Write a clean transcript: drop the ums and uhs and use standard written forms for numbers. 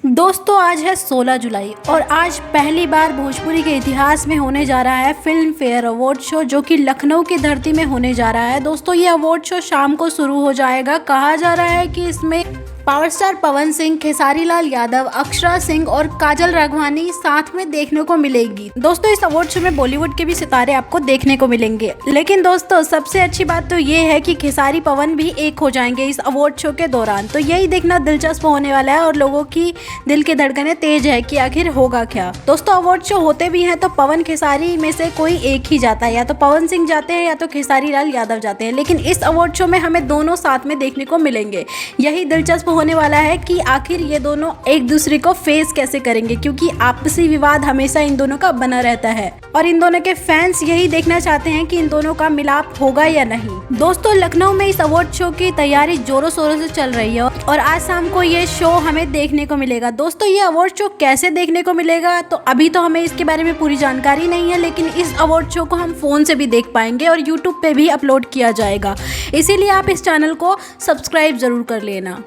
दोस्तों आज है 16 जुलाई और आज पहली बार भोजपुरी के इतिहास में होने जा रहा है फिल्म फेयर अवार्ड शो, जो कि लखनऊ की धरती में होने जा रहा है। दोस्तों ये अवार्ड शो शाम को शुरू हो जाएगा। कहा जा रहा है कि इसमें पावर स्टार पवन सिंह, खेसारी लाल यादव, अक्षरा सिंह और काजल राघवानी साथ में देखने को मिलेगी। दोस्तों इस अवार्ड शो में बॉलीवुड के भी सितारे आपको देखने को मिलेंगे। लेकिन दोस्तों सबसे अच्छी बात तो ये है कि खेसारी पवन भी एक हो जाएंगे इस अवार्ड शो के दौरान। तो यही देखना दिलचस्प होने वाला है और लोगों की दिल की धड़कनें तेज है कि आखिर होगा क्या। दोस्तों अवार्ड शो होते भी हैं तो पवन खेसारी में से कोई एक ही जाता है, या तो पवन सिंह जाते हैं या तो खेसारी लाल यादव जाते हैं। लेकिन इस अवार्ड शो में हमें दोनों साथ में देखने को मिलेंगे। यही दिलचस्प होने वाला है कि आखिर ये दोनों एक दूसरे को फेस कैसे करेंगे, क्योंकि आपसी विवाद हमेशा इन दोनों का बना रहता है और इन दोनों के फैंस यही देखना चाहते हैं कि इन दोनों का मिलाप होगा या नहीं। दोस्तों लखनऊ में इस अवार्ड शो की तैयारी जोरों शोरों से चल रही है और आज शाम को ये शो हमें देखने को मिलेगा। दोस्तों ये अवार्ड शो कैसे देखने को मिलेगा तो अभी तो हमें इसके बारे में पूरी जानकारी नहीं है, लेकिन इस अवार्ड शो को हम फोन से भी देख पाएंगे और यूट्यूब पे भी अपलोड किया जाएगा। इसीलिए आप इस चैनल को सब्सक्राइब जरूर कर लेना।